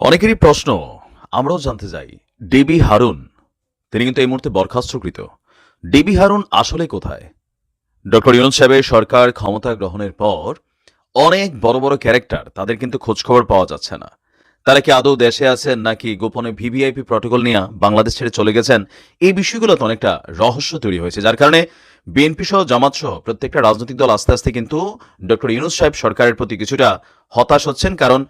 অনেকেরই প্রশ্ন, আমরাও জানতে চাই। ডিবি হারুন তিনি কিন্তু এই মুহূর্তে বরখাস্তকৃত। ডিবি হারুন আসলে কোথায়? ডক্টর ইউনূস সাহেবের সরকার ক্ষমতা গ্রহণের পর অনেক বড় বড় ক্যারেক্টার, তাদের কিন্তু খোঁজখবর পাওয়া যাচ্ছে না। তারা কি আদৌ দেশে আছেন নাকি গোপনে ভিভিআইপি প্রটোকল নিয়ে বাংলাদেশ ছেড়ে চলে গেছেন? এই বিষয়গুলোতে অনেকটা রহস্য তৈরি হয়েছে, যার কারণে বিএনপি সহ জামাত সহ প্রত্যেকটা রাজনৈতিক দল আস্তে আস্তে কিন্তু ডক্টর ইউনূস সাহেব সরকারের প্রতি কিছুটা হতাশ হচ্ছেন। কারণ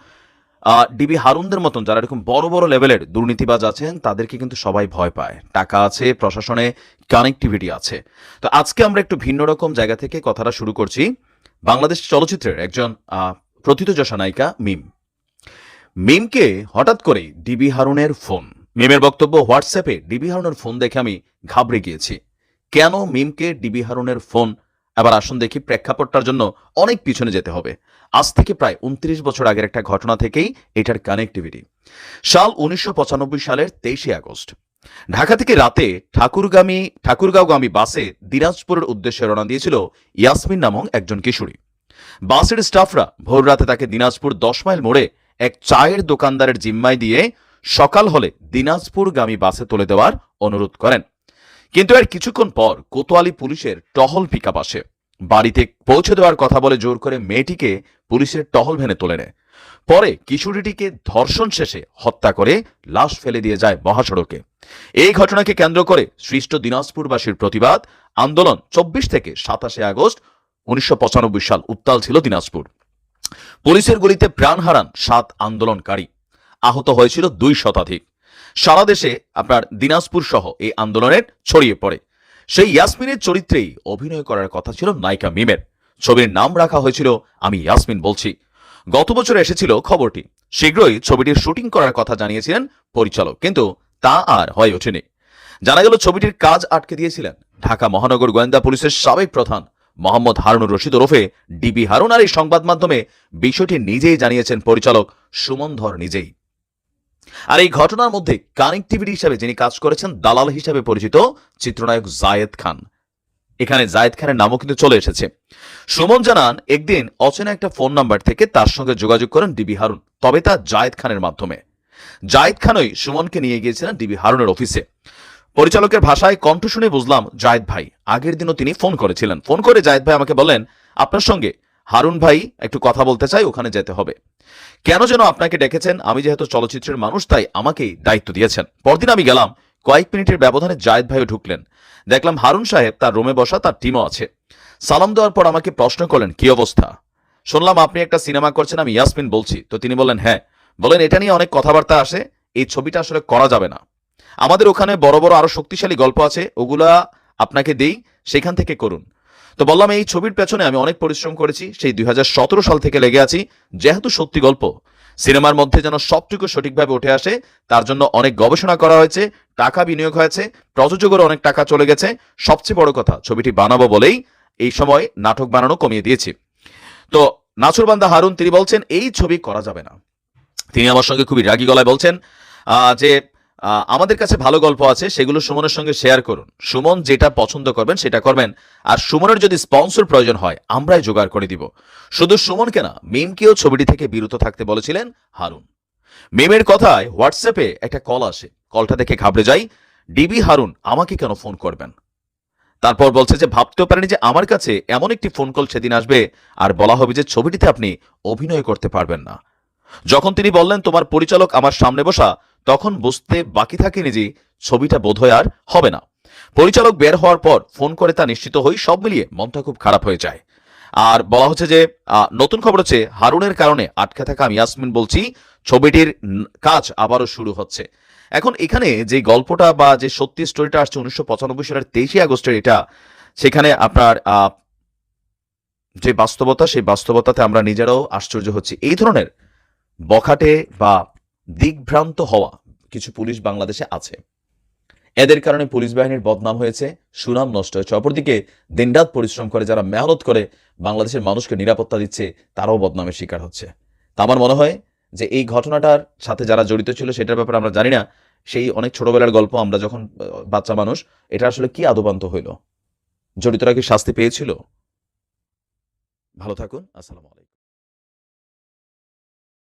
ডিবি হারুনদের মতন যারা এরকম বড় বড় লেভেলের দুর্নীতিবাজ আছেন, তাদেরকে কিন্তু সবাই ভয় পায়। টাকা আছে, প্রশাসনে কানেক্টিভিটি আছে। তো আজকে আমরা একটু ভিন্ন রকম জায়গা থেকে কথাটা শুরু করছি। বাংলাদেশ চলচ্চিত্রের একজন প্রথিতযশা নায়িকা মিম। মিমকে হঠাৎ করে ডিবি হারুনের ফোন। মিমের বক্তব্য, হোয়াটসঅ্যাপে ডিবি হারুনের ফোন দেখে আমি ঘাবড়ে গিয়েছি। কেন মিমকে ডিবি হারুনের ফোন? আবার আসুন দেখি প্রেক্ষাপটটার জন্য অনেক পিছনে যেতে হবে। আজ থেকে প্রায় ২৯ বছর আগের একটা ঘটনা থেকেই এটার কানেক্টিভিটি। সাল ১৯৯৫ সালের ২৩শে আগস্ট ঢাকা থেকে রাতে ঠাকুরগাঁওগামী বাসে দিনাজপুরের উদ্দেশ্যে রওনা দিয়েছিল ইয়াসমিন নামক একজন কিশোরী। বাসের স্টাফরা ভোর রাতে তাকে দিনাজপুর ১০ মাইল মোড়ে এক চায়ের দোকানদারের জিম্মায় দিয়ে সকাল হলে দিনাজপুরগামী বাসে তুলে দেওয়ার অনুরোধ করেন। কিন্তু এর কিছুক্ষণ পর কোতোয়ালি পুলিশের টহল পিকআপ আসে। বাড়িতে পৌঁছে দেওয়ার কথা বলে জোর করে মেয়েটিকে পুলিশের টহল ভ্যানে তোলে নেয়। পরে কিশোরীটিকে ধর্ষণ শেষে হত্যা করে লাশ ফেলে দিয়ে যায় মহাসড়কে। এই ঘটনাকে কেন্দ্র করে সৃষ্ট দিনাজপুরবাসীর প্রতিবাদ আন্দোলন ২৪ থেকে ২৭ আগস্ট ১৯৯৫ সাল উত্তাল ছিল দিনাজপুর। পুলিশের গুলিতে প্রাণ হারান ৭ আন্দোলনকারী, আহত হয়েছিল ২ শতাধিক। সারা দেশে আপনার দিনাজপুর সহ এই আন্দোলনের ছড়িয়ে পড়ে। সেই ইয়াসমিনের চরিত্রেই অভিনয় করার কথা ছিল নায়িকা মিমের। ছবির নাম রাখা হয়েছিল আমি ইয়াসমিন বলছি। গত বছর এসেছিল খবরটি। শীঘ্রই ছবিটির শুটিং করার কথা জানিয়েছিলেন পরিচালক, কিন্তু তা আর হয়ে ওঠেনি। জানা গেল ছবিটির কাজ আটকে দিয়েছিলেন ঢাকা মহানগর গোয়েন্দা পুলিশের সাবেক প্রধান মোহাম্মদ হারুনুর রশিদ ওরফে ডিবি হারুন। আর এই সংবাদ মাধ্যমে বিষয়টি নিজেই জানিয়েছেন পরিচালক সুমন ধর নিজেই। আর এই ঘটনার মধ্যে কানেক্টিভিটি হিসাবে যিনি কাজ করেছেন, দালাল হিসাবে পরিচিত চিত্রনায়ক জায়েদ খান। এখানে জায়েদ খানের নামও কিন্তু চলে এসেছে। সুমন জানান, একদিন অচেনা একটা ফোন নাম্বার থেকে তার সঙ্গে যোগাযোগ করেন ডিবি হারুন, তবে তা জায়েদ খানের মাধ্যমে। জায়েদ খানই সুমনকে নিয়ে গিয়েছিলেন ডিবি হারুনের অফিসে। পরিচালকের ভাষায় কণ্ঠ শুনে বুঝলাম জায়েদ ভাই। আগের দিনও তিনি ফোন করেছিলেন। ফোন করে জায়েদ ভাই আমাকে বললেন, আপনার সঙ্গে হারুন ভাই একটু কথা বলতে চাই, ওখানে যেতে হবে। কেন যেন আপনাকে ডেকেছেন। আমি যেহেতু চলচ্চিত্রের মানুষ, তাই আমাকেই দায়িত্ব দিয়েছেন। পরদিন আমি গেলাম। কয়েক মিনিটের ব্যবধানে জায়েদ ভাইও ঢুকলেন। দেখলাম হারুন সাহেব তার রুমে বসা, তার টিমও আছে। সালাম দেওয়ার পর আমাকে প্রশ্ন করলেন, কি অবস্থা? শুনলাম আপনি একটা সিনেমা করছেন, আমি ইয়াসমিন বলছি। তো তিনি বললেন, হ্যাঁ। বলেন, এটা নিয়ে অনেক কথাবার্তা আসে, এই ছবিটা আসলে করা যাবে না। আমাদের ওখানে বড় বড় আরো শক্তিশালী গল্প আছে, ওগুলা আপনাকে দেই, সেখান থেকে করুন। তো বললাম, এই ছবির পেছনে আমি অনেক পরিশ্রম করেছি, সেই ২০১৭ সাল থেকে লেগে আছি। যেহেতু সত্যি গল্প, সিনেমার মধ্যে যেন সবটুকু সঠিকভাবে উঠে আসে, তার জন্য অনেক গবেষণা করা হয়েছে, টাকা বিনিয়োগ হয়েছে, প্রযোজকেরও অনেক টাকা চলে গেছে। সবচেয়ে বড় কথা, ছবিটি বানাবো বলেই এই সময় নাটক বানানো কমিয়ে দিয়েছি। তো নাছরবান্দা হারুন তিনি বলছেন এই ছবি করা যাবে না। তিনি আমার সঙ্গে খুবই রাগী গলায় বলছেন যে আমাদের কাছে ভালো গল্প আছে, সেগুলো সুমনের সঙ্গে শেয়ার করুন। সুমন যেটা পছন্দ করবেন সেটা করবেন। আর সুমনের যদি স্পন্সর প্রয়োজন হয়, আমরাই জোগাড় করে দিব। শুধু সুমনকে না, মিমকেও ছবিটি থেকে বিরত থাকতে বলেছিলেন হারুন। মিমের কথায় হোয়াটসঅ্যাপে একটা কল আসে। কলটা দেখে ঘাবড়ে যাই। ডিবি হারুন আমাকে কেন ফোন করবেন? তারপর বলছে যে ভাবতেও পারেনি যে আমার কাছে এমন একটি ফোন কল সেদিন আসবে আর বলা হবে যে ছবিটিতে আপনি অভিনয় করতে পারবেন না। যখন তিনি বললেন তোমার পরিচালক আমার সামনে বসা, তখন বুঝতে বাকি থাকেনি যে ছবিটা বোধহয় আর হবে না। পরিচালক বের হওয়ার পর ফোন করে তা নিশ্চিত হই। সব মিলিয়ে মনটা খুব খারাপ হয়ে যায়। আর বলা হচ্ছে যে নতুন খবর হচ্ছে হারুনের কারণে আটকে থাকা আমি ইয়াসমিন বলছি ছবিটির কাজ আবারও শুরু হচ্ছে। এখন এখানে যে গল্পটা বা যে সত্যি স্টোরিটা আসছে ১৯৯৫ সালের ২৩শে আগস্টের, এটা সেখানে আপনার যে বাস্তবতা, সেই বাস্তবতাতে আমরা নিজেরাও আশ্চর্য হচ্ছি। এই ধরনের বখাটে বা দিকভ্রান্ত হওয়া কিছু পুলিশ বাংলাদেশে আছে। এদের কারণে পুলিশ বাহিনীর বদনাম হয়েছে, সুনাম নষ্ট হয়েছে। অপরদিকে দিনরাত পরিশ্রম করে যারা মেহনত করে বাংলাদেশের মানুষকে নিরাপত্তা দিচ্ছে, তারাও বদনামের শিকার হচ্ছে। তা আমার মনে হয় যে এই ঘটনাটার সাথে যারা জড়িত ছিল সেটার ব্যাপারে আমরা জানি না। সেই অনেক ছোটবেলার গল্প, আমরা যখন বাচ্চা মানুষ, এটা আসলে কি আদবান্ত হইল? জড়িতরা কি শাস্তি পেয়েছিল? ভালো থাকুন। আসসালামু আলাইকুম।